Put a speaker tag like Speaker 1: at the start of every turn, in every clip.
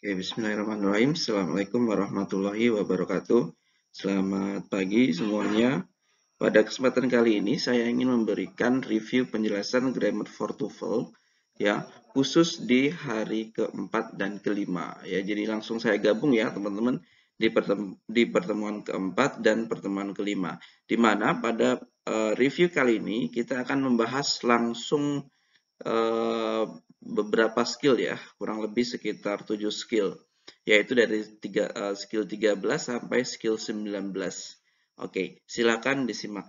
Speaker 1: Oke, bismillahirrahmanirrahim. Assalamualaikum warahmatullahi wabarakatuh. Selamat pagi semuanya. Pada kesempatan kali ini saya ingin memberikan review penjelasan grammar for TOEFL ya, khusus di hari keempat dan kelima ya. Jadi langsung saya gabung ya teman-teman di pertemuan keempat dan pertemuan kelima. Di mana pada review kali ini kita akan membahas langsung beberapa skill ya, kurang lebih sekitar 7 skill, yaitu dari skill 13 sampai skill 19. Oke, silakan disimak.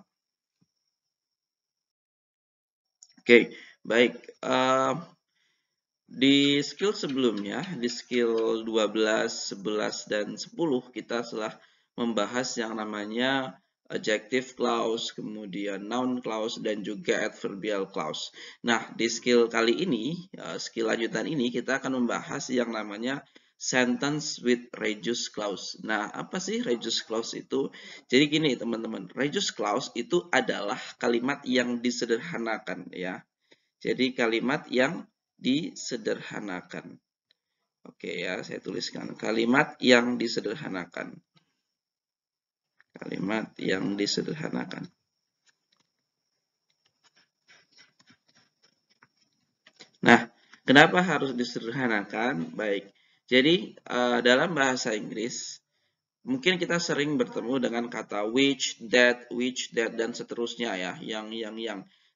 Speaker 1: Oke, baik. Di skill sebelumnya, di skill 12, 11, dan 10, kita telah membahas yang namanya adjective clause, kemudian noun clause, dan juga adverbial clause. Nah, di skill kali ini, skill lanjutan ini, kita akan membahas yang namanya sentence with reduced clause. Nah, apa sih reduced clause itu? Jadi gini, teman-teman, reduced clause itu adalah kalimat yang disederhanakan, ya. Jadi kalimat yang disederhanakan. Oke ya, saya tuliskan kalimat yang disederhanakan. Kalimat yang disederhanakan. Nah, kenapa harus disederhanakan? Baik. Jadi dalam bahasa Inggris mungkin kita sering bertemu dengan kata which, that, dan seterusnya ya, yang.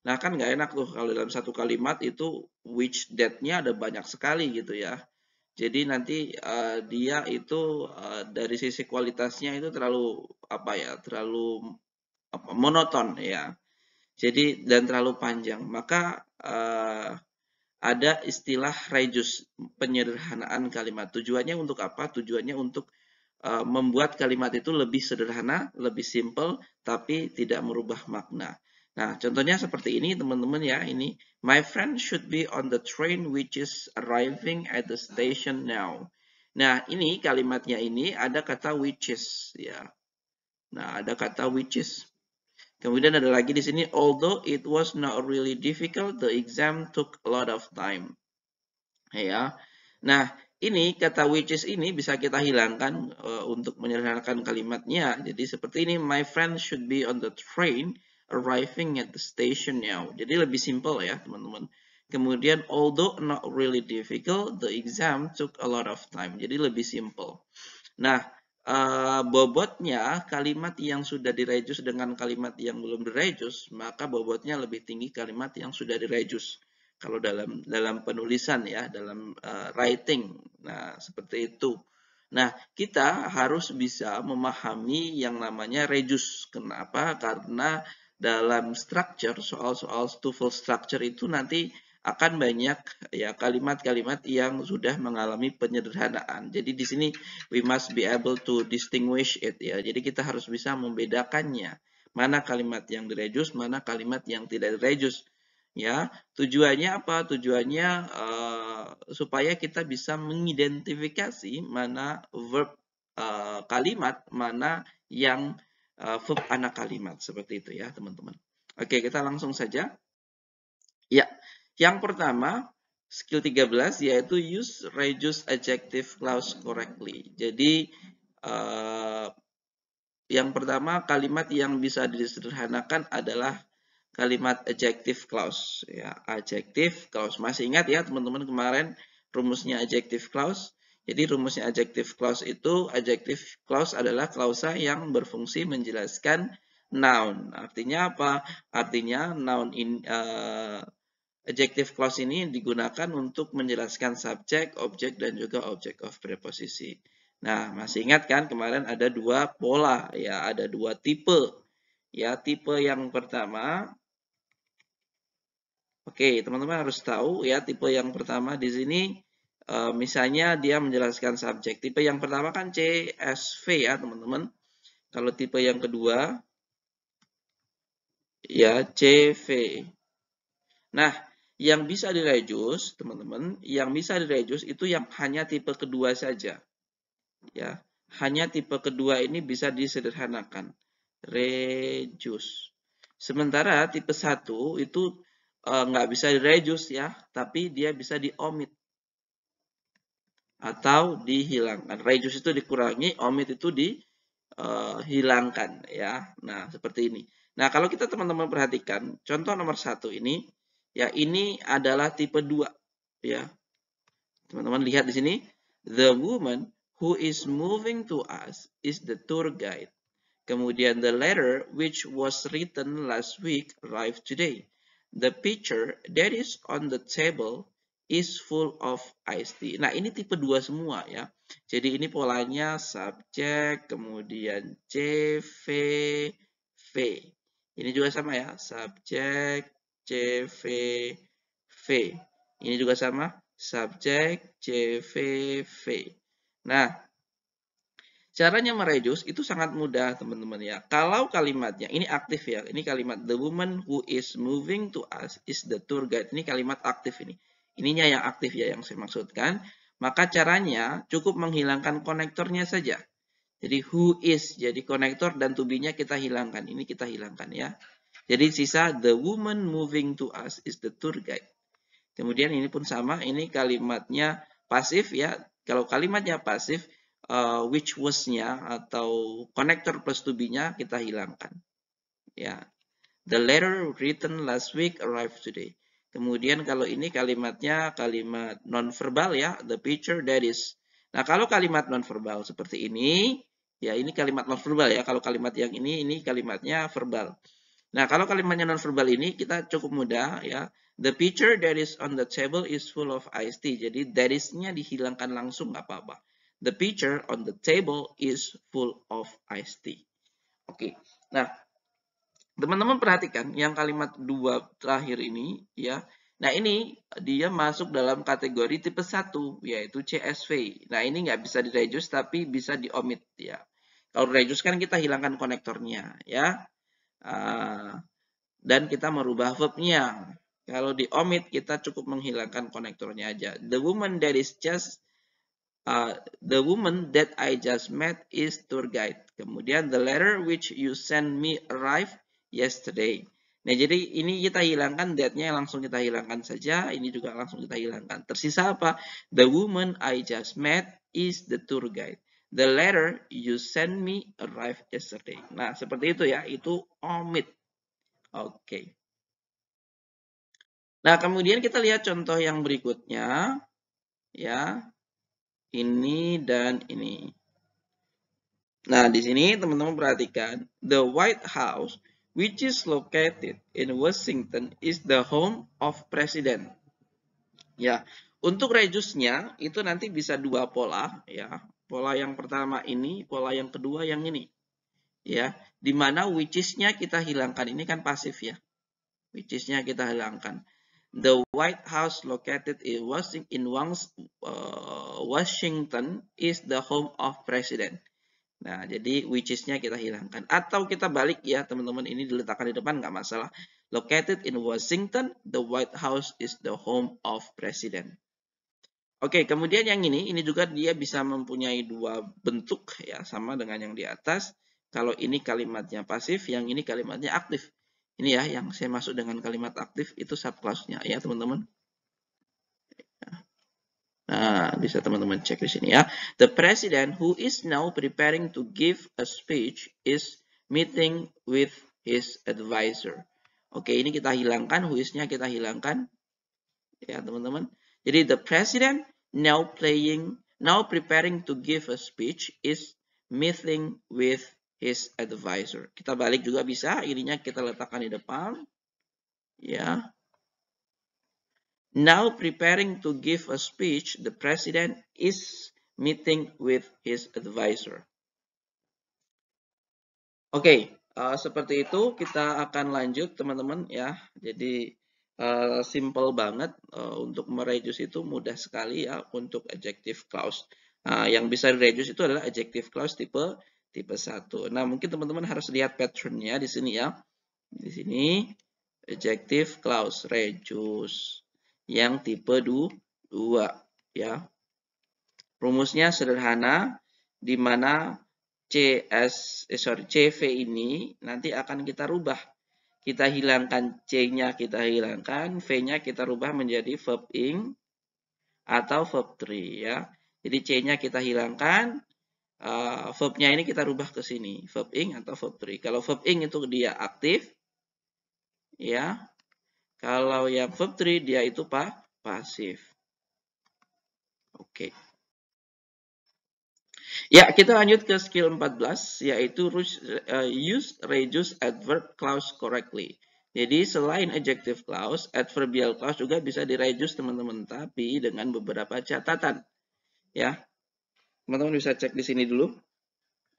Speaker 1: Nah, kan nggak enak tuh kalau dalam satu kalimat itu which, that-nya ada banyak sekali gitu ya. Jadi nanti dia itu dari sisi kualitasnya itu terlalu apa ya, terlalu monoton ya. Jadi dan terlalu panjang. Maka ada istilah reduce, penyederhanaan kalimat. Tujuannya untuk apa? Tujuannya untuk membuat kalimat itu lebih sederhana, lebih simple, tapi tidak merubah makna. Nah, contohnya seperti ini teman-teman ya, ini my friend should be on the train which is arriving at the station now. Nah, ini kalimatnya ini ada kata which is ya. Nah, ada kata which is. Kemudian ada lagi di sini although it was not really difficult, the exam took a lot of time. Ya. Nah, ini kata which is ini bisa kita hilangkan untuk menyederhanakan kalimatnya. Jadi seperti ini, my friend should be on the train arriving at the station now. Jadi lebih simple ya, teman-teman. Kemudian although not really difficult, the exam took a lot of time. Jadi lebih simple. Nah, bobotnya kalimat yang sudah direduce dengan kalimat yang belum direduce, maka bobotnya lebih tinggi kalimat yang sudah direduce. Kalau dalam penulisan ya, dalam writing. Nah, seperti itu. Nah, kita harus bisa memahami yang namanya reduce. Kenapa? Karena dalam structure, soal-soal TOEFL structure itu nanti akan banyak ya kalimat-kalimat yang sudah mengalami penyederhanaan. Jadi di sini we must be able to distinguish it ya. Jadi kita harus bisa membedakannya. Mana kalimat yang direduce, mana kalimat yang tidak direduce. Ya, tujuannya apa? Tujuannya supaya kita bisa mengidentifikasi mana verb kalimat, mana yang verb anak kalimat. Seperti itu ya, teman-teman. Oke, kita langsung saja. Ya, yang pertama, skill 13 yaitu use reduced adjective clause correctly. Jadi, yang pertama kalimat yang bisa disederhanakan adalah kalimat adjective clause. Ya, adjective clause. Masih ingat ya teman-teman kemarin rumusnya adjective clause? Jadi rumusnya adjective clause itu, adjective clause adalah klausa yang berfungsi menjelaskan noun. Artinya apa? Artinya noun adjective clause ini digunakan untuk menjelaskan subjek, objek, dan juga object of preposisi. Nah, masih ingat kan kemarin ada dua pola, ya, ada dua tipe. Ya, tipe yang pertama, oke, teman-teman harus tahu ya, tipe yang pertama di sini, misalnya dia menjelaskan subjek. Tipe yang pertama kan CSV ya, teman-teman. Kalau tipe yang kedua, ya CV. Nah, yang bisa direduce, teman-teman, yang bisa direduce itu yang hanya tipe kedua saja. Ya, hanya tipe kedua ini bisa disederhanakan. Reduce. Sementara tipe 1 itu nggak bisa direduce ya, tapi dia bisa diomit. atau dihilangkan. Reduce itu dikurangi, omit itu dihilangkan ya. Nah, seperti ini. Nah, kalau kita teman-teman perhatikan, contoh nomor 1 ini, ya ini adalah tipe 2 ya. Teman-teman lihat di sini, the woman who is moving to us is the tour guide. Kemudian the letter which was written last week arrived today. The picture that is on the table is full of iced tea. Nah, ini tipe 2 semua ya. Jadi ini polanya subjek, kemudian CV, V. Ini juga sama ya, subjek, CV, V. Ini juga sama, subjek, CV, V. Nah, caranya mereduce itu sangat mudah, teman-teman ya. Kalau kalimatnya ini aktif ya, ini kalimat the woman who is moving to us is the tour guide. Ini kalimat aktif ini. Ininya yang aktif ya yang saya maksudkan. Maka caranya cukup menghilangkan konektornya saja. Jadi who is, jadi konektor dan to be-nya kita hilangkan. Ini kita hilangkan ya. Jadi sisa the woman moving to us is the tour guide. Kemudian ini pun sama, ini kalimatnya pasif ya. Kalau kalimatnya pasif, which was-nya atau connector plus to be-nya kita hilangkan. Ya. The letter written last week arrived today. Kemudian kalau ini kalimatnya kalimat nonverbal ya, the picture that is. Nah, kalau kalimat nonverbal seperti ini, ya ini kalimat nonverbal ya. Kalau kalimat yang ini kalimatnya verbal. Nah, kalau kalimatnya nonverbal ini kita cukup mudah ya. The picture that is on the table is full of iced tea. Jadi that is-nya dihilangkan langsung nggak apa-apa. The picture on the table is full of iced tea. Oke. Nah, teman-teman perhatikan yang kalimat 2 terakhir ini ya. Nah, ini dia masuk dalam kategori tipe 1 yaitu CSV. Nah, ini nggak bisa di-reduce tapi bisa di-omit ya. Kalau reduce kan kita hilangkan konektornya ya. Dan kita merubah verb-nya. Kalau di-omit kita cukup menghilangkan konektornya aja. The woman that I just met is tour guide. Kemudian the letter which you sent me arrived yesterday. Nah, jadi ini kita hilangkan that-nya langsung kita hilangkan saja. Ini juga langsung kita hilangkan. Tersisa apa? The woman I just met is the tour guide. The letter you sent me arrived yesterday. Nah, seperti itu ya. Itu omit. Oke. Nah, kemudian kita lihat contoh yang berikutnya. Ya. Ini dan ini. Nah, di sini teman-teman perhatikan. The White House, which is located in Washington, is the home of President. Ya, untuk reduce-nya itu nanti bisa dua pola. Ya, pola yang pertama ini, pola yang kedua yang ini. Ya, di mana which is-nya kita hilangkan. Ini kan pasif ya. Which is-nya kita hilangkan. The White House located in Washington is the home of President. Nah, jadi which is-nya kita hilangkan. Atau kita balik ya, teman-teman. Ini diletakkan di depan, nggak masalah. Located in Washington, the White House is the home of President. Oke, kemudian yang ini juga dia bisa mempunyai dua bentuk ya, sama dengan yang di atas. Kalau ini kalimatnya pasif, yang ini kalimatnya aktif. Ini ya, yang saya masuk dengan kalimat aktif itu subclass-nya ya, teman-teman. Nah, bisa teman-teman cek di sini ya. The president who is now preparing to give a speech is meeting with his advisor. Oke, ini kita hilangkan, who is-nya kita hilangkan. Ya, teman-teman. Jadi the president now preparing to give a speech is meeting with his advisor. Kita balik juga bisa, ininya kita letakkan di depan. Ya. Now preparing to give a speech, the president is meeting with his advisor. Oke, seperti itu kita akan lanjut teman-teman ya. Jadi simple banget untuk mereduce itu mudah sekali ya untuk adjective clause. Yang bisa reduce itu adalah adjective clause tipe 1. Nah, mungkin teman-teman harus lihat pattern-nya di sini ya. Di sini adjective clause reduce yang tipe 2 ya. Rumusnya sederhana di mana CV ini nanti akan kita rubah. Kita hilangkan C-nya kita hilangkan, V-nya kita rubah menjadi verb ing atau verb 3 ya. Jadi C-nya kita hilangkan, verb-nya ini kita rubah ke sini, verb ing atau verb 3. Kalau verb ing itu dia aktif, ya. Kalau yang verb 3 dia itu pasif. Oke. Ya, kita lanjut ke skill 14, yaitu use reduce adverb clause correctly. Jadi selain adjective clause, adverbial clause juga bisa direduce teman-teman, tapi dengan beberapa catatan. Ya, teman-teman bisa cek di sini dulu.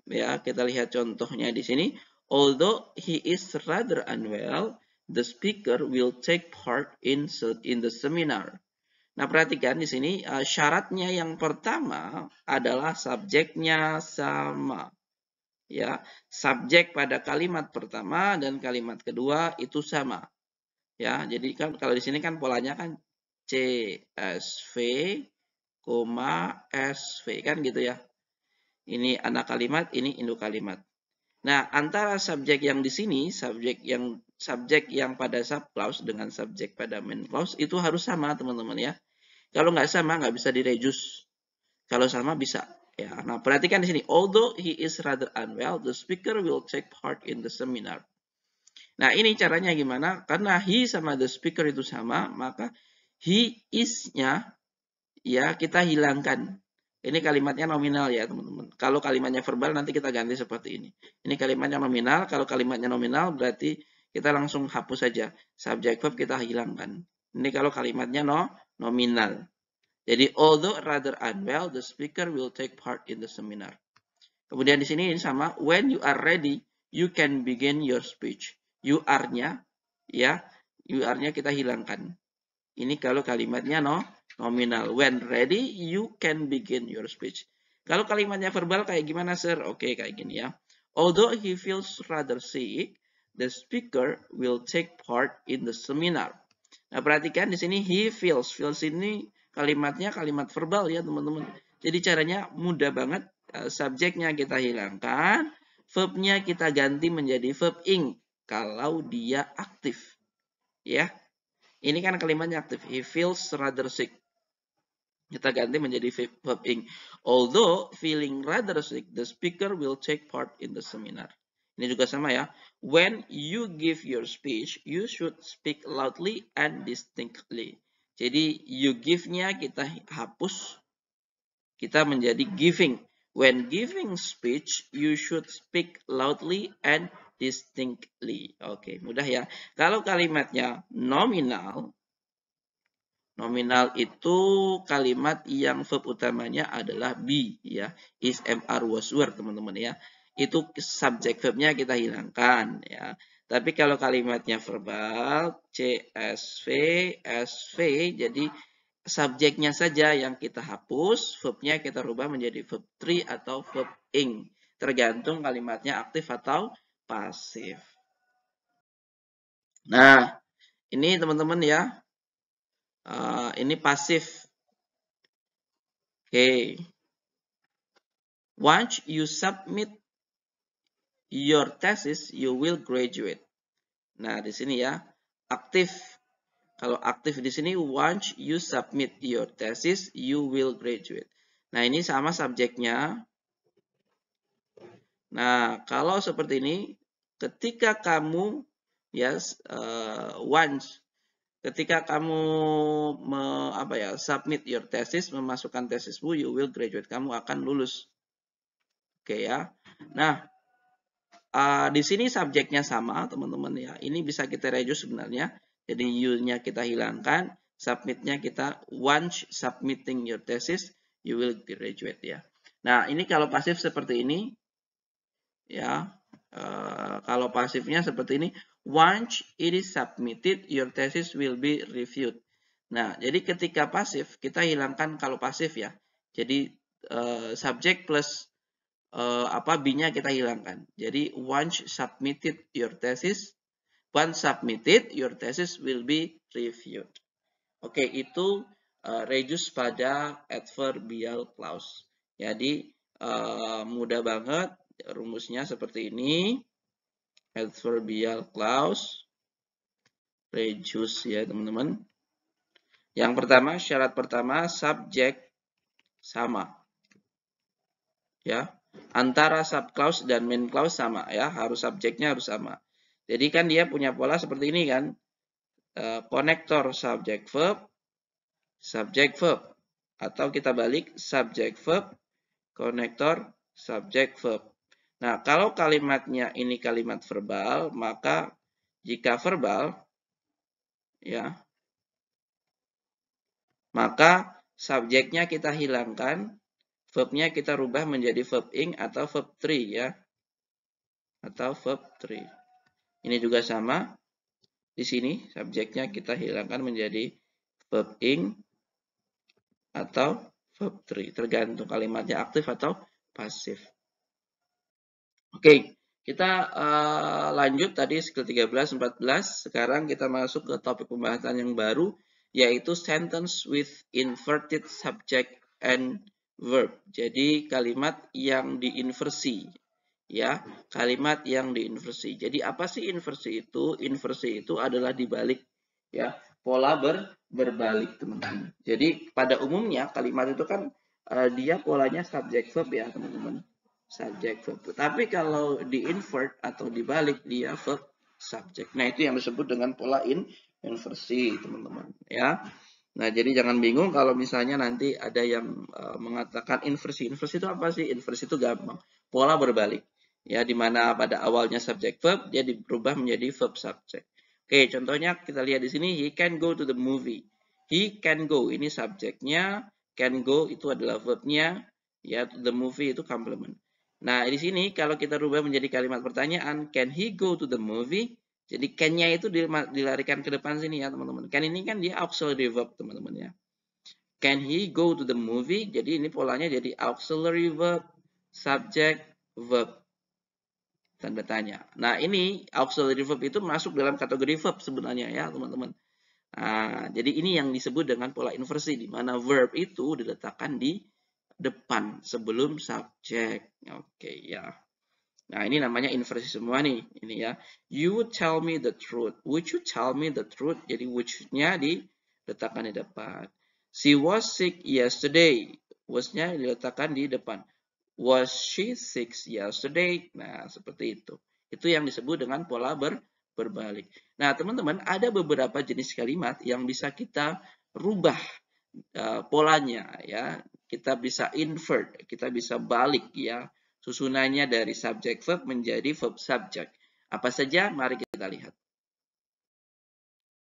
Speaker 1: Ya, kita lihat contohnya di sini. Although he is rather unwell, the speaker will take part in the seminar. Nah, perhatikan di sini syaratnya yang pertama adalah subjeknya sama. Ya, subjek pada kalimat pertama dan kalimat kedua itu sama. Ya, jadi kan kalau di sini kan polanya kan CSV, SV kan gitu ya. Ini anak kalimat, ini induk kalimat. Nah, antara subjek yang di sini, subjek yang pada sub clause dengan subjek pada main clause itu harus sama, teman-teman ya. Kalau nggak sama, nggak bisa direduce. Kalau sama bisa. Ya, nah perhatikan di sini. Although he is rather unwell, the speaker will take part in the seminar. Nah, ini caranya gimana? Karena he sama the speaker itu sama, maka he is-nya ya kita hilangkan. Ini kalimatnya nominal ya, teman-teman. Kalau kalimatnya verbal nanti kita ganti seperti ini. Ini kalimatnya nominal. Kalau kalimatnya nominal berarti kita langsung hapus saja. Subject verb kita hilangkan. Ini kalau kalimatnya nominal. Jadi, although rather unwell, the speaker will take part in the seminar. Kemudian di sini ini sama, when you are ready, you can begin your speech. You are-nya, ya, you are-nya kita hilangkan. Ini kalau kalimatnya nominal. When ready, you can begin your speech. Kalau kalimatnya verbal kayak gimana, sir? Oke, kayak gini ya. Although he feels rather sick, the speaker will take part in the seminar. Nah, perhatikan di sini he feels. Feels ini kalimatnya kalimat verbal ya, teman-teman. Jadi caranya mudah banget. Subjeknya kita hilangkan, verbnya kita ganti menjadi verb ing kalau dia aktif. Ya. Ini kan kalimatnya aktif. He feels rather sick. Kita ganti menjadi verb ing. Although feeling rather sick, the speaker will take part in the seminar. Ini juga sama ya. When you give your speech, you should speak loudly and distinctly. Jadi you give-nya kita hapus. Kita menjadi giving. When giving speech, you should speak loudly and distinctly. Oke, mudah ya. Kalau kalimatnya nominal, nominal itu kalimat yang verb utamanya adalah be ya. Is, am, are, was, were, teman-teman ya. Itu subjek verbnya kita hilangkan ya. Tapi kalau kalimatnya verbal, CSV, SV, jadi subjeknya saja yang kita hapus, verbnya kita rubah menjadi verb 3 atau verb ing. Tergantung kalimatnya aktif atau pasif. Nah, ini teman-teman ya. Ini pasif. Oke. Once you submit your thesis, you will graduate. Nah, di sini ya, aktif. Kalau aktif di sini, once you submit your thesis, you will graduate. Nah, ini sama subjeknya. Nah, kalau seperti ini, ketika kamu once ketika kamu submit your thesis, memasukkan tesismu, you will graduate. Kamu akan lulus. Oke ya. Nah, di sini subjeknya sama, teman-teman ya. Ini bisa kita reduce sebenarnya. Jadi you-nya kita hilangkan, submit-nya kita once submitting your thesis, you will graduate ya. Nah, ini kalau pasif seperti ini ya. Kalau pasifnya seperti ini, once it is submitted, your thesis will be reviewed. Nah, jadi ketika pasif kita hilangkan kalau pasif ya. Jadi subjek plus B-nya kita hilangkan. Jadi once submitted your thesis will be reviewed. Oke, itu reduce pada adverbial clause. Jadi mudah banget rumusnya seperti ini. Adverbial clause reduce ya, teman-teman. Yang pertama, syarat pertama subjek sama. Ya, antara sub clause dan main clause sama ya, harus subjeknya harus sama. Jadi kan dia punya pola seperti ini kan, konektor subject verb, atau kita balik subject verb, konektor subject verb. Nah, kalau kalimatnya ini kalimat verbal, maka jika verbal ya, maka subjeknya kita hilangkan, verbnya kita rubah menjadi verb ing atau verb 3 ya. Atau verb 3. Ini juga sama. Di sini subjeknya kita hilangkan menjadi verb ing atau verb 3. Tergantung kalimatnya aktif atau pasif. Oke, kita lanjut tadi skill 13, 14. Sekarang kita masuk ke topik pembahasan yang baru, yaitu sentence with inverted subject and verb. Jadi kalimat yang diinversi. Ya, kalimat yang diinversi. Jadi apa sih inversi itu? Inversi itu adalah dibalik ya, pola berbalik, teman-teman. Jadi pada umumnya kalimat itu kan dia polanya subject verb ya, teman-teman. Subject verb. Tapi kalau di invert atau dibalik dia verb subject. Nah, itu yang disebut dengan pola inversi, teman-teman, ya. Nah, jadi jangan bingung kalau misalnya nanti ada yang mengatakan inversi. Inversi itu apa sih? Inversi itu gampang. Pola berbalik. Ya, di mana pada awalnya subject verb, dia berubah menjadi verb subject. Oke, contohnya kita lihat di sini, he can go to the movie. He can go, ini subjeknya, can go itu adalah verbnya, ya, to the movie itu complement. Nah, di sini kalau kita rubah menjadi kalimat pertanyaan, can he go to the movie? Jadi can-nya itu dilarikan ke depan sini ya, teman-teman. Can ini kan dia auxiliary verb, teman-teman ya. Can he go to the movie? Jadi ini polanya jadi auxiliary verb, subject, verb. Tanda tanya. Nah, ini auxiliary verb itu masuk dalam kategori verb sebenarnya ya, teman-teman. Nah, jadi ini yang disebut dengan pola inversi, di mana verb itu diletakkan di depan sebelum subjek. Oke, ya. Nah, ini namanya inversi semua nih. Ini ya. You tell me the truth. Would you tell me the truth? Jadi would-nya diletakkan di depan. She was sick yesterday. Was-nya diletakkan di depan. Was she sick yesterday? Nah, seperti itu. Itu yang disebut dengan pola berbalik. Nah, teman-teman, ada beberapa jenis kalimat yang bisa kita rubah polanya ya. Kita bisa invert, kita bisa balik ya. Susunannya dari subject verb menjadi verb subject. Apa saja? Mari kita lihat.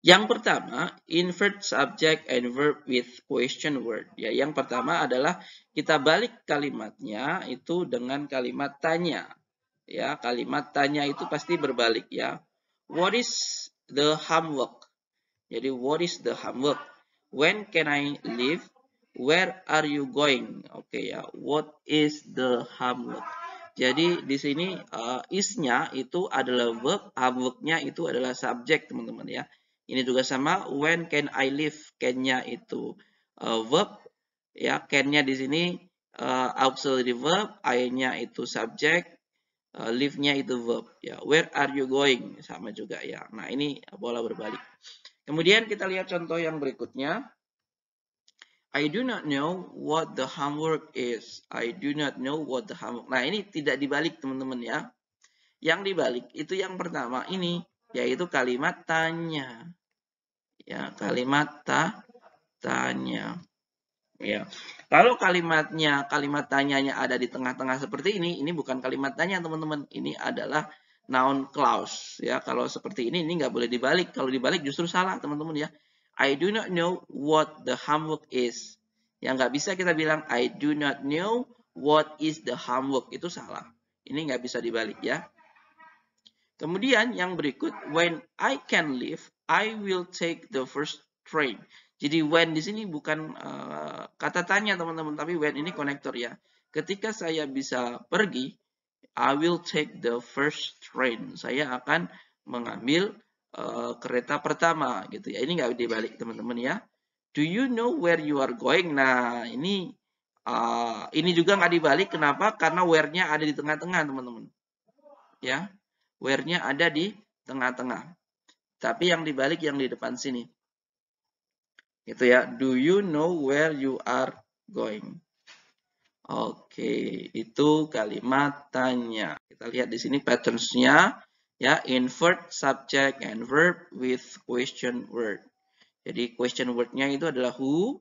Speaker 1: Yang pertama, invert subject and verb with question word. Ya, yang pertama adalah kita balik kalimatnya itu dengan kalimat tanya. Ya, kalimat tanya itu pasti berbalik ya. What is the homework? Jadi what is the homework? When can I leave? Where are you going? Oke ya, what is the homework? Jadi di sini is-nya itu adalah verb, homework-nya itu adalah subjek, teman-teman ya. Ini juga sama, when can I leave? Can-nya itu verb, ya. Can-nya di sini auxiliary verb, I-nya itu subjek, leave-nya itu verb, ya. Where are you going? Sama juga ya. Nah, ini pola berbalik. Kemudian kita lihat contoh yang berikutnya. I do not know what the homework is. I do not know what the homework. Nah, ini tidak dibalik, teman-teman ya. Yang dibalik itu yang pertama ini, yaitu kalimat tanya. Ya, kalimat tanya. Ya. Kalau kalimat tanyanya ada di tengah-tengah seperti ini bukan kalimat tanya, teman-teman. Ini adalah noun clause. Ya, kalau seperti ini nggak boleh dibalik. Kalau dibalik justru salah, teman-teman ya. I do not know what the homework is. Yang nggak bisa kita bilang I do not know what is the homework. Itu salah. Ini nggak bisa dibalik ya. Kemudian yang berikut, when I can leave, I will take the first train. Jadi when di sini bukan kata tanya, teman-teman, tapi when ini konektor ya. Ketika saya bisa pergi, I will take the first train. Saya akan mengambil kereta pertama gitu ya. Ini nggak dibalik, teman-teman ya. Do you know where you are going? Nah, ini juga nggak dibalik. Kenapa? Karena where-nya ada di tengah-tengah, teman-teman. Ya. Where-nya ada di tengah-tengah. Tapi yang dibalik yang di depan sini. Itu ya. Do you know where you are going? Oke, itu kalimat tanya. Kita lihat di sini patterns-nya, ya, invert subject and verb with question word. Jadi question word-nya itu adalah who,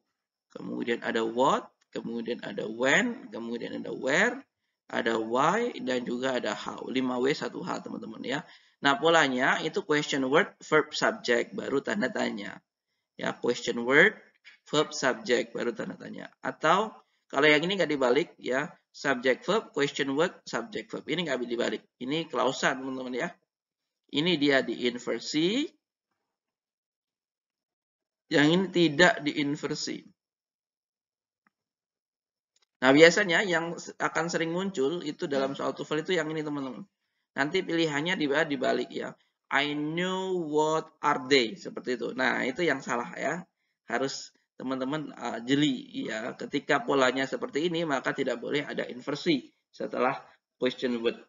Speaker 1: kemudian ada what, kemudian ada when, kemudian ada where, ada why, dan juga ada how. 5W 1H, teman-teman, ya. Nah, polanya itu question word, verb subject, baru tanda tanya. Ya, question word, verb subject, baru tanda tanya. Atau kalau yang ini nggak dibalik, ya, subject verb, question word, subject verb. Ini nggak dibalik. Ini klausan, teman-teman, ya. Ini dia diinversi, yang ini tidak diinversi. Nah, biasanya yang akan sering muncul itu dalam soal TOEFL itu yang ini, teman-teman. Nanti pilihannya dibalik, ya. I knew what are they, seperti itu. Nah, itu yang salah, ya. Harus teman-teman jeli, ya. Ketika polanya seperti ini, maka tidak boleh ada inversi setelah question word.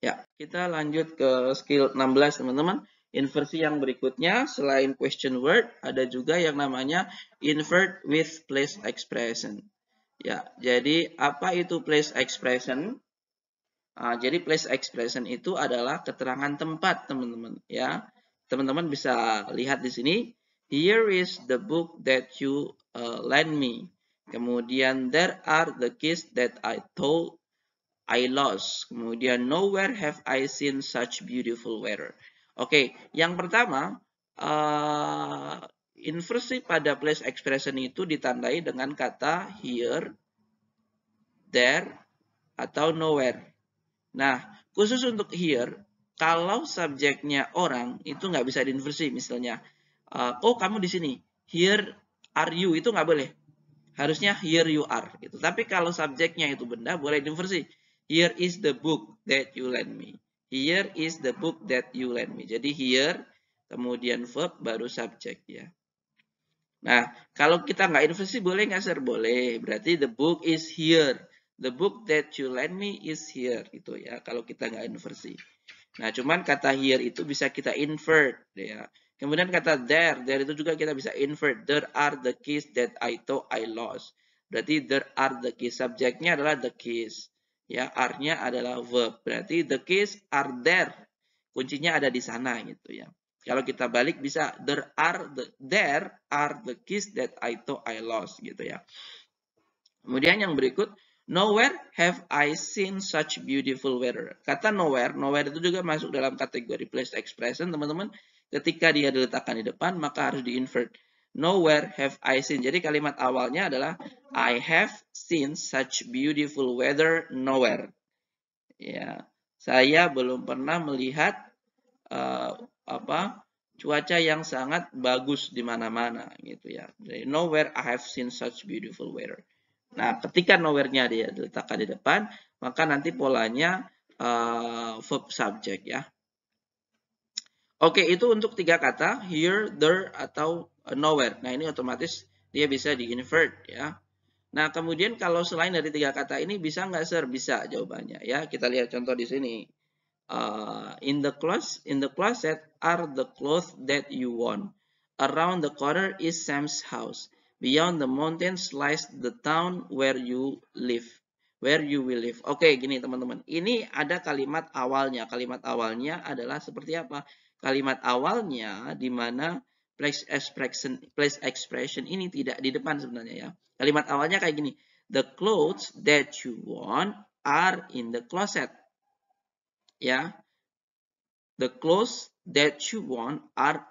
Speaker 1: Ya, kita lanjut ke skill 16, teman-teman. Inversi yang berikutnya, selain question word, ada juga yang namanya invert with place expression. Ya, jadi apa itu place expression? Jadi place expression itu adalah keterangan tempat, teman-teman. Ya, teman-teman bisa lihat di sini. Here is the book that you lend me. Kemudian there are the keys that I told I lost. Kemudian nowhere have I seen such beautiful weather. Oke, yang pertama inversi pada place expression itu ditandai dengan kata here, there, atau nowhere. Nah, khusus untuk here, kalau subjeknya orang itu nggak bisa diinversi. Misalnya, oh kamu di sini, here are you, itu nggak boleh. Harusnya here you are. Gitu. Tapi kalau subjeknya itu benda, boleh diinversi. Here is the book that you lend me. Here is the book that you lend me. Jadi here, kemudian verb, baru subjek, ya. Nah, kalau kita nggak inversi, boleh nggak, sir? Boleh. Berarti the book is here. The book that you lend me is here. Gitu, ya. Kalau kita nggak inversi. Nah, cuman kata here itu bisa kita invert, ya. Kemudian kata there itu juga kita bisa invert. There are the keys that I thought I lost. Berarti there are the keys. Subjeknya adalah the keys. Ya, are-nya adalah verb. Berarti the keys are there. Kuncinya ada di sana, gitu, ya. Kalau kita balik bisa there are the keys that I thought I lost, gitu, ya. Kemudian yang berikut, nowhere have I seen such beautiful weather. Kata nowhere itu juga masuk dalam kategori place expression, teman-teman. Ketika dia diletakkan di depan, maka harus di-invert. Nowhere have I seen. Jadi kalimat awalnya adalah I have seen such beautiful weather nowhere. Ya, saya belum pernah melihat cuaca yang sangat bagus di mana-mana, gitu, ya. Jadi nowhere I have seen such beautiful weather. Nah, ketika nowhere-nya dia diletakkan di depan, maka nanti polanya verb subject, ya. Oke, itu untuk 3 kata, here, there, atau nowhere. Nah, ini otomatis dia bisa di-invert, ya. Nah, kemudian kalau selain dari 3 kata ini, bisa nggak, sir? Bisa jawabannya, ya. Kita lihat contoh di sini. In the closet are the clothes that you want. Around the corner is Sam's house. Beyond the mountains lies the town where you live. Where you will live. Oke, gini teman-teman. Ini ada kalimat awalnya. Kalimat awalnya adalah seperti apa? Kalimat awalnya di mana place expression ini tidak di depan sebenarnya, ya. Kalimat awalnya kayak gini. The clothes that you want are in the closet. Ya, the clothes that you want are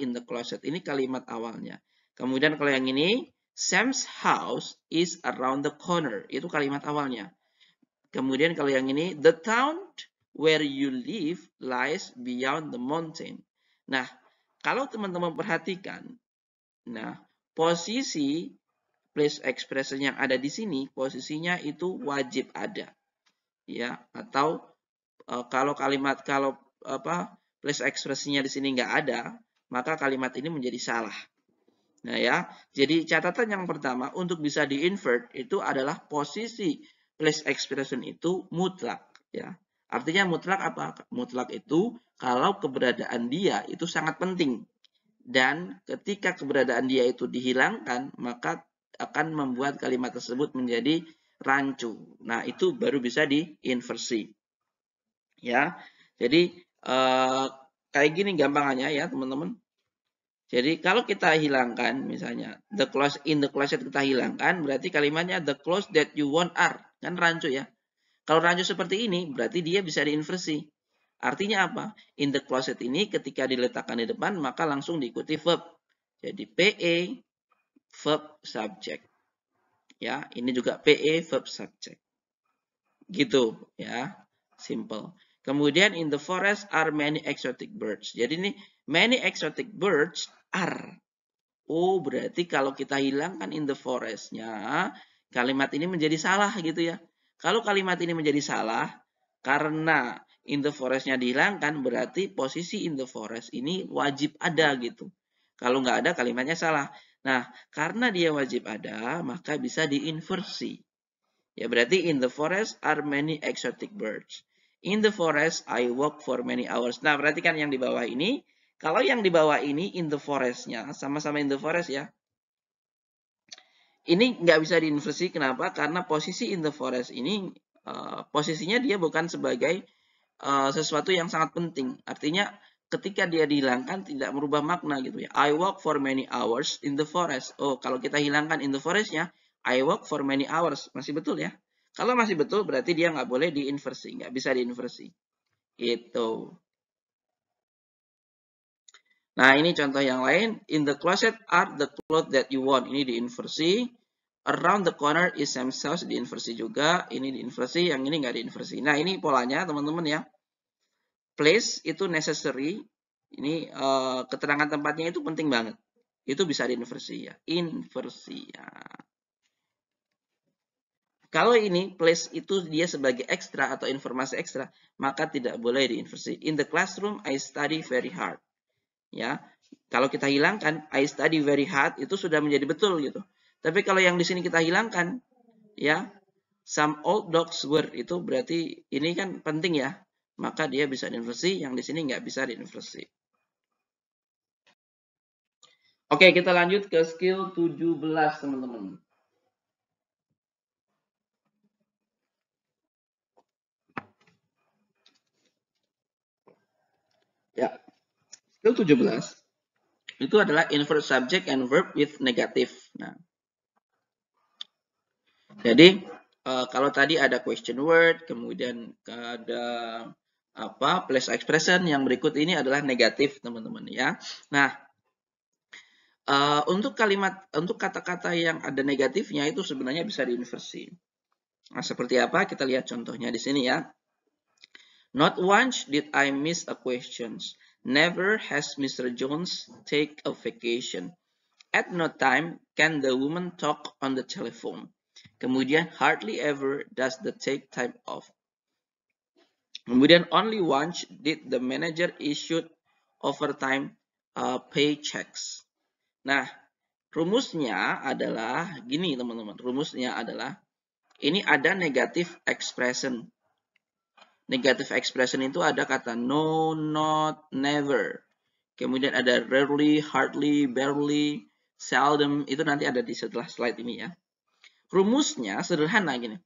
Speaker 1: in the closet. Ini kalimat awalnya. Kemudian kalau yang ini, Sam's house is around the corner. Itu kalimat awalnya. Kemudian kalau yang ini, the town where you live lies beyond the mountain. Nah, kalau teman-teman perhatikan, nah, posisi place expression yang ada di sini, posisinya itu wajib ada. Ya, atau kalau place ekspresinya di sini nggak ada, maka kalimat ini menjadi salah. Nah, ya, jadi catatan yang pertama untuk bisa di-invert itu adalah posisi place expression itu mutlak, ya. Artinya mutlak apa? Mutlak itu kalau keberadaan dia itu sangat penting. dan ketika keberadaan dia itu dihilangkan, maka akan membuat kalimat tersebut menjadi rancu. Nah, itu baru bisa diinversi. Ya. Jadi kayak gini gampangannya ya, teman-teman. Jadi kalau kita hilangkan misalnya the clause in the closet kita hilangkan, berarti kalimatnya the clothes that you want are, kan rancu ya. Kalau rancu seperti ini berarti dia bisa diinversi. Artinya apa? In the closet ini ketika diletakkan di depan maka langsung diikuti verb. Jadi PE verb subject. Ya, ini juga PE verb subject. Gitu ya. Simple. Kemudian in the forest are many exotic birds. Jadi ini many exotic birds are. Oh, berarti kalau kita hilangkan in the forest-nya, kalimat ini menjadi salah gitu ya. Kalau kalimat ini menjadi salah, karena in the forest-nya dihilangkan, berarti posisi in the forest ini wajib ada gitu. Kalau nggak ada, kalimatnya salah. Nah, karena dia wajib ada, maka bisa diinversi. Ya, berarti in the forest are many exotic birds. In the forest, I walk for many hours. Nah, perhatikan yang di bawah ini. Kalau yang di bawah ini in the forest-nya, sama-sama in the forest ya. Ini nggak bisa diinversi, kenapa? Karena posisi in the forest ini, posisinya dia bukan sebagai sesuatu yang sangat penting. Artinya, ketika dia dihilangkan, tidak merubah makna gitu ya. I walk for many hours in the forest. Oh, kalau kita hilangkan in the forest-nya, I walk for many hours. Masih betul ya? Kalau masih betul, berarti dia nggak boleh diinversi. Nggak bisa diinversi. Gitu. Nah, ini contoh yang lain. In the closet are the clothes that you want. Ini diinversi. Around the corner is Sam's house. Diinversi juga. Ini diinversi. Yang ini nggak diinversi. Nah, ini polanya teman-teman ya. Place itu necessary. Ini keterangan tempatnya itu penting banget. Itu bisa diinversi ya. Inversi ya. Kalau ini place itu dia sebagai ekstra atau informasi ekstra, maka tidak boleh diinversi. In the classroom, I study very hard. Ya, kalau kita hilangkan I study very hard itu sudah menjadi betul gitu. Tapi kalau yang di sini kita hilangkan, ya, some old dogs were itu berarti ini kan penting ya, maka dia bisa diinversi. Yang di sini nggak bisa diinversi. Oke, kita lanjut ke skill 17 teman-teman. Ya, skill 17 itu adalah invert subject and verb with negative. Nah, jadi kalau tadi ada question word, kemudian ada apa place expression, yang berikut ini adalah negatif teman-teman ya. Nah, untuk kata-kata yang ada negatifnya itu sebenarnya bisa diinversi. Nah, seperti apa? Kita lihat contohnya di sini ya. Not once did I miss a question. Never has Mr. Jones take a vacation. At no time can the woman talk on the telephone. Kemudian hardly ever does the take time off. Kemudian only once did the manager issued overtime paychecks. Nah, rumusnya adalah gini teman-teman. Rumusnya adalah ini ada negative expression. Negative expression itu ada kata no, not, never. Kemudian ada rarely, hardly, barely, seldom. Itu nanti ada di setelah slide ini ya. Rumusnya sederhana gini.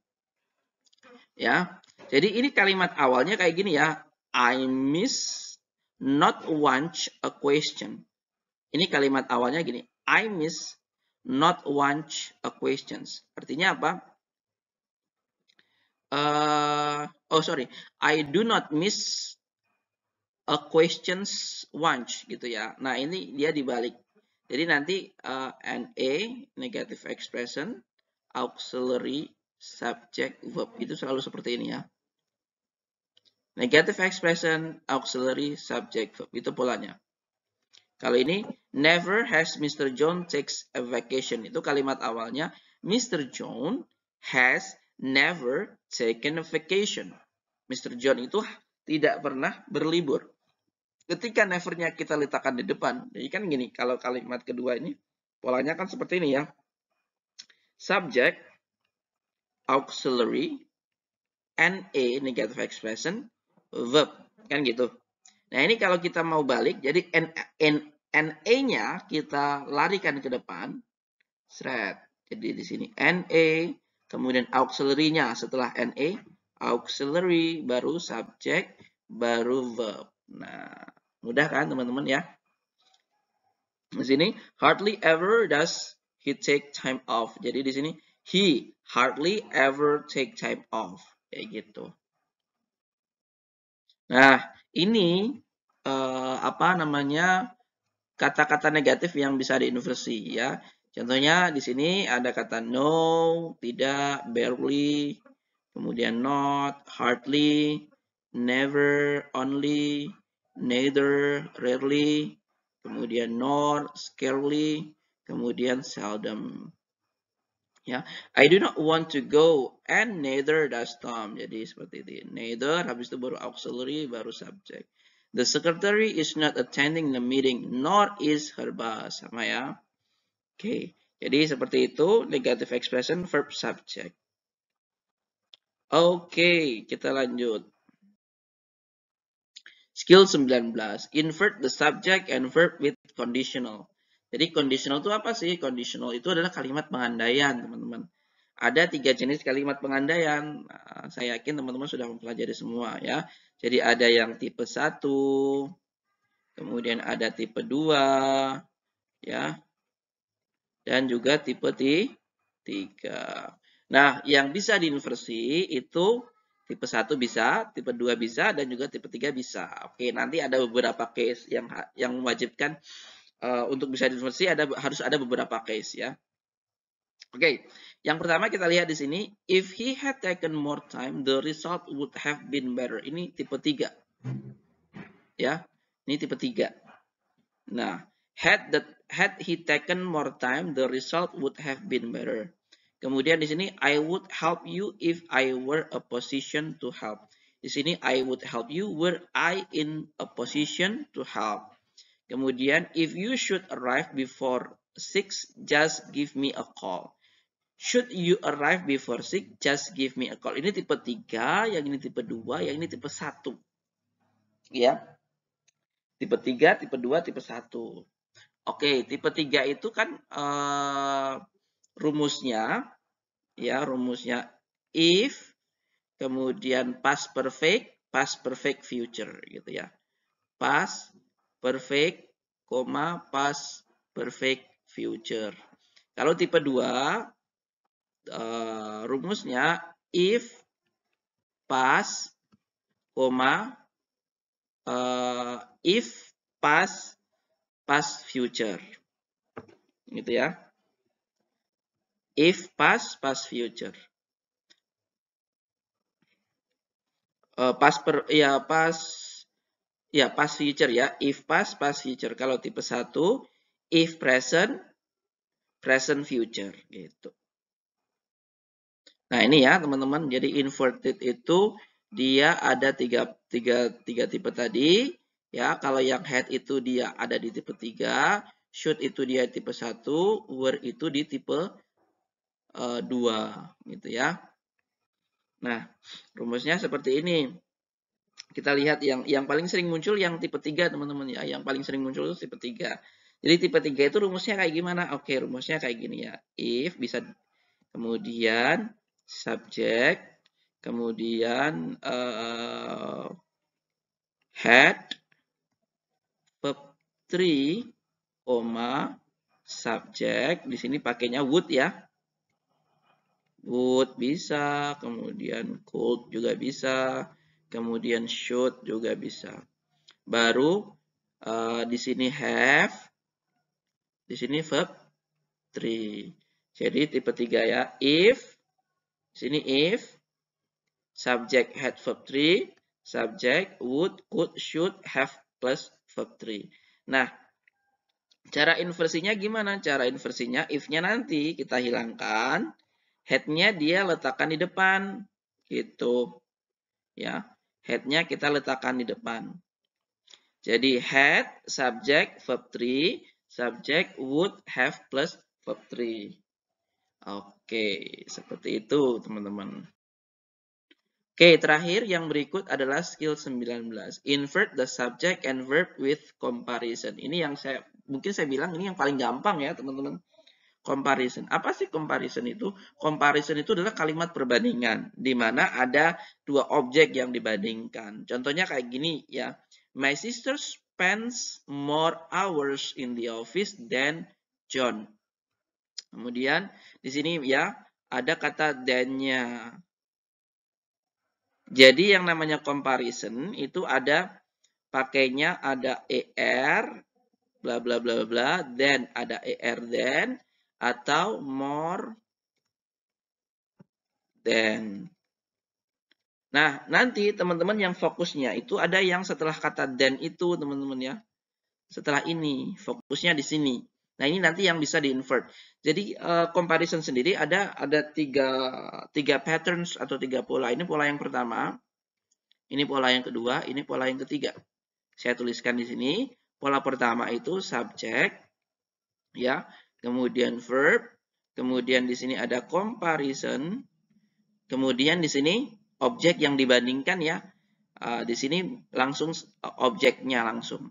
Speaker 1: Ya. Jadi ini kalimat awalnya kayak gini ya. I miss not want a question. Ini kalimat awalnya gini. I miss not want a questions. Artinya apa? I do not miss a questions once gitu ya. Nah, ini dia dibalik. Jadi nanti NA negative expression auxiliary subject verb itu selalu seperti ini ya. Negative expression auxiliary subject verb itu polanya. Kalau ini never has Mr. John takes a vacation itu kalimat awalnya Mr. John has never taken a vacation. Mr. John itu tidak pernah berlibur. Ketika never-nya kita letakkan di depan, jadi kan gini, kalau kalimat kedua ini polanya kan seperti ini ya. Subject, auxiliary, NA negative expression, verb, kan gitu. Nah, ini kalau kita mau balik, jadi NA-nya kita larikan ke depan. Seret. Jadi di sini NA, kemudian auxiliary-nya setelah NA, auxiliary, baru subject, baru verb. Nah, mudah kan teman-teman ya? Di sini hardly ever does he take time off. Jadi di sini he hardly ever take time off. Kayak gitu. Nah, ini apa namanya? Kata-kata negatif yang bisa diinversi ya. Contohnya di sini ada kata no, tidak, barely, kemudian not, hardly, never, only, neither, rarely, kemudian nor, scarcely, kemudian seldom. Ya, I do not want to go and neither does Tom. Jadi seperti ini. Neither, habis itu baru auxiliary, baru subject. The secretary is not attending the meeting, nor is her boss. Sama ya. Oke, jadi seperti itu negative expression verb subject. Oke, kita lanjut. Skill 19. Invert the subject and verb with conditional. Jadi conditional itu apa sih? Conditional itu adalah kalimat pengandaian, teman-teman. Ada 3 jenis kalimat pengandaian. Nah, saya yakin teman-teman sudah mempelajari semua ya. Jadi ada yang tipe 1, kemudian ada tipe 2, ya. Dan juga tipe 3. Nah, yang bisa diinversi itu tipe 1 bisa, tipe 2 bisa, dan juga tipe 3 bisa. Oke, nanti ada beberapa case yang mewajibkan untuk bisa diinversi harus ada beberapa case ya. Oke, yang pertama kita lihat di sini, if he had taken more time, the result would have been better. Ini tipe 3. Ya, ini tipe 3. Nah, had he taken more time, the result would have been better. Kemudian di sini, I would help you if I were a position to help. Di sini, I would help you were I in a position to help. Kemudian, if you should arrive before 6, just give me a call. Should you arrive before 6, just give me a call. Ini tipe 3, yang ini tipe 2, yang ini tipe 1. Ya. Tipe 3, tipe 2, tipe 1. Oke, tipe 3 itu kan rumusnya, ya, rumusnya if, kemudian past perfect future, gitu ya. Past perfect, past perfect future. Kalau tipe 2, rumusnya if past, if past future, gitu ya. If past future. Past future ya. If past future. Kalau tipe 1, if present future, gitu. Nah, ini ya teman-teman. Jadi inverted itu dia ada tiga tipe tadi. Ya, kalau yang had itu dia ada di tipe 3, should itu dia tipe 1, were itu di tipe 2, gitu ya. Nah, rumusnya seperti ini. Kita lihat yang paling sering muncul yang tipe 3, teman-teman ya. Yang paling sering muncul itu tipe 3. Jadi tipe 3 itu rumusnya kayak gimana? Oke, rumusnya kayak gini ya. If bisa, kemudian subject, kemudian had, verb 3, subject. Di sini pakainya would ya. Would bisa, kemudian could juga bisa, kemudian should juga bisa. Baru di sini have, di sini verb 3. Jadi tipe 3 ya. If, di sini if, subject had verb 3, subject would, could, should, have plus verb 3. Nah, cara inversinya gimana? Cara inversinya if-nya nanti kita hilangkan, had-nya dia letakkan di depan. Gitu. Ya, had-nya kita letakkan di depan. Jadi had, subject, verb 3, subject, would, have, plus verb 3. Oke, seperti itu teman-teman. Oke, terakhir yang berikut adalah skill 19. Invert the subject and verb with comparison. Ini yang saya mungkin saya bilang ini yang paling gampang ya teman-teman. Comparison. Apa sih comparison itu? Comparison itu adalah kalimat perbandingan, di mana ada dua objek yang dibandingkan. Contohnya kayak gini ya. My sister spends more hours in the office than John. Kemudian di sini ya ada kata than-nya. Jadi yang namanya comparison itu ada pakainya ada er, bla bla bla bla, then ada er then, atau more than. Nah, nanti teman-teman yang fokusnya itu ada yang setelah kata then itu teman-teman ya. Setelah ini, fokusnya di sini. Nah, ini nanti yang bisa di-invert. Jadi, comparison sendiri ada tiga patterns atau tiga pola. Ini pola yang pertama, ini pola yang kedua, ini pola yang ketiga. Saya tuliskan di sini. Pola pertama itu subject, ya, kemudian verb, kemudian di sini ada comparison, kemudian di sini objek yang dibandingkan ya. Di sini langsung objeknya langsung.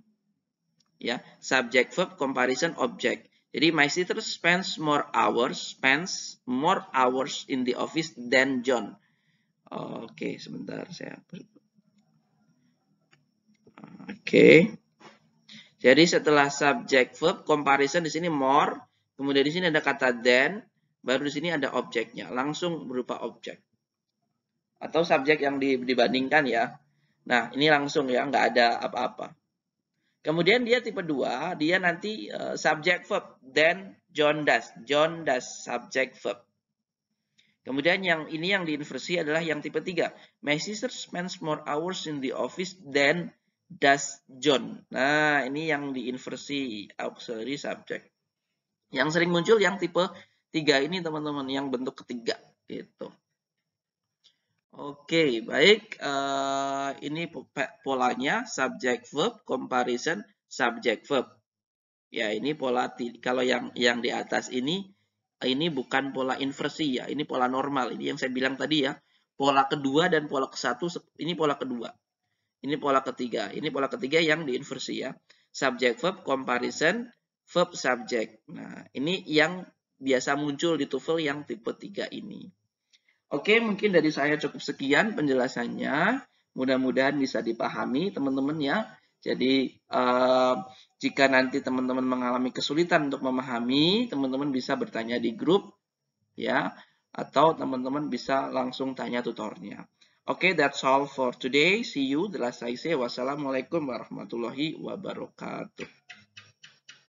Speaker 1: Ya, subject verb comparison object. Jadi my sister spends more hours in the office than John. Oke, sebentar saya. Oke. Jadi setelah subject verb comparison di sini more, kemudian di sini ada kata than, baru di sini ada objeknya, langsung berupa objek. Atau subjek yang dibandingkan ya. Nah, ini langsung ya, nggak ada apa-apa. Kemudian dia tipe 2, dia nanti subject verb, then John does. John does subject verb. Kemudian yang ini yang diinversi adalah yang tipe 3. My sister spends more hours in the office than does John. Nah, ini yang diinversi auxiliary subject. Yang sering muncul yang tipe 3 ini teman-teman, yang bentuk ketiga gitu. Oke, baik. Ini polanya subject verb comparison subject verb. Ya, ini pola kalau yang di atas ini bukan pola inversi ya, ini pola normal. Ini yang saya bilang tadi ya. Pola kedua dan pola ke-1 ini pola kedua. Ini pola ketiga. Ini pola ketiga yang diinversi ya. Subject verb comparison verb subject. Nah, ini yang biasa muncul di TOEFL yang tipe 3 ini. Oke, mungkin dari saya cukup sekian penjelasannya. Mudah-mudahan bisa dipahami teman-teman ya. Jadi, jika nanti teman-teman mengalami kesulitan untuk memahami, teman-teman bisa bertanya di grup ya, atau teman-teman bisa langsung tanya tutornya. Oke, that's all for today. See you. The last I say, wassalamualaikum warahmatullahi wabarakatuh.